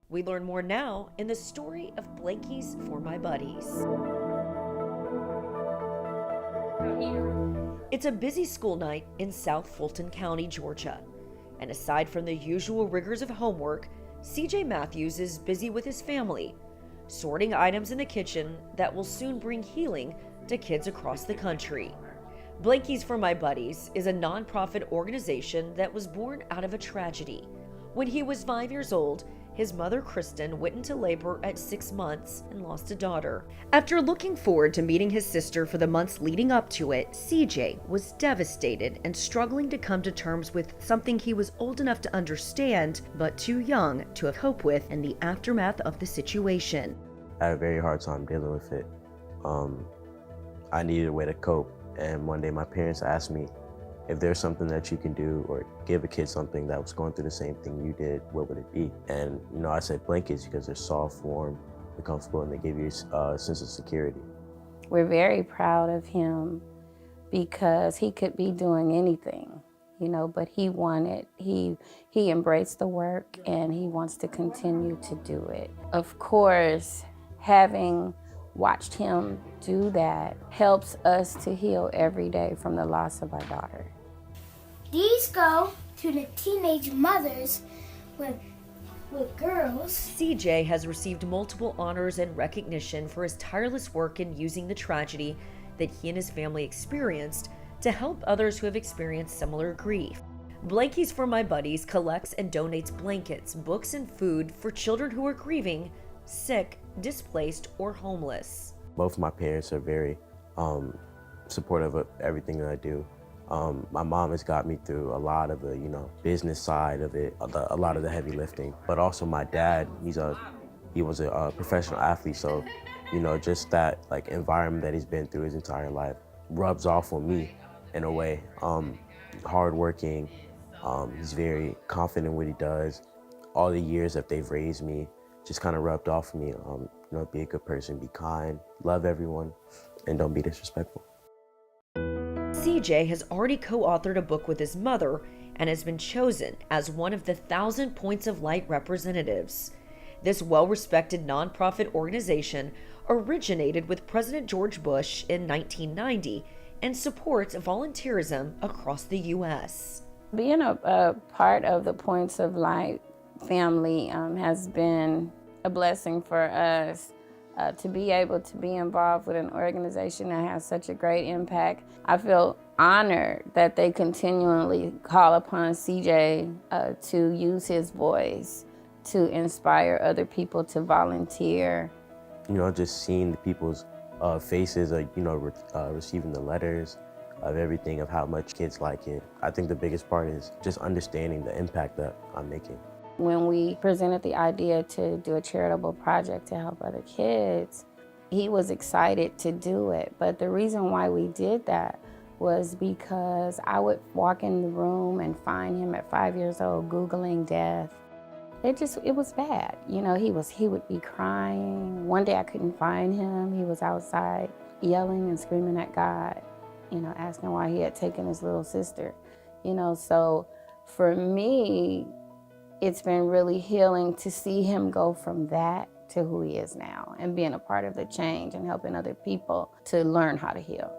We learn more now in the story of Blankies for My Buddies. It's a busy school night in South Fulton County, Georgia. And aside from the usual rigors of homework, CJ Matthews is busy with his family, sorting items in the kitchen that will soon bring healing to kids across the country. Blankies for My Buddies is a nonprofit organization that was born out of a tragedy. When he was 5 years old, his mother, Kristen, went into labor at 6 months and lost a daughter. After looking forward to meeting his sister for the months leading up to it, CJ was devastated and struggling to come to terms with something he was old enough to understand, but too young to cope with in the aftermath of the situation. I had a very hard time dealing with it. I needed a way to cope, and one day my parents asked me, if there's something that you can do or give a kid something that was going through the same thing you did, what would it be? And I said blankets because they're soft, warm, they're comfortable, and they give you a sense of security. We're very proud of him because he could be doing anything, but he embraced the work and he wants to continue to do it. Of course, having watched him do that helps us to heal every day from the loss of our daughter. These go to the teenage mothers with girls. CJ has received multiple honors and recognition for his tireless work in using the tragedy that he and his family experienced to help others who have experienced similar grief. Blankies for My Buddies collects and donates blankets, books, and food for children who are grieving, sick, displaced, or homeless. Both my parents are very supportive of everything that I do. My mom has got me through a lot of the, business side of it, a lot of the heavy lifting. But also my dad, he was a professional athlete, so, just that environment that he's been through his entire life rubs off on me in a way. Hardworking, he's very confident in what he does. All the years that they've raised me just kind of rubbed off on me. Be a good person, be kind, love everyone, and don't be disrespectful. CJ has already co-authored a book with his mother and has been chosen as one of the 1,000 Points of Light representatives. This well-respected nonprofit organization originated with President George Bush in 1990 and supports volunteerism across the U.S. Being a part of the Points of Light family has been a blessing for us. To be able to be involved with an organization that has such a great impact. I feel honored that they continually call upon CJ to use his voice to inspire other people to volunteer. Just seeing the people's faces, receiving the letters of everything, of how much kids like it. I think the biggest part is just understanding the impact that I'm making. When we presented the idea to do a charitable project to help other kids, he was excited to do it. But the reason why we did that was because I would walk in the room and find him at 5 years old Googling death. It was bad. He would be crying. One day I couldn't find him. He was outside yelling and screaming at God, asking why he had taken his little sister. So for me, it's been really healing to see him go from that to who he is now and being a part of the change and helping other people to learn how to heal.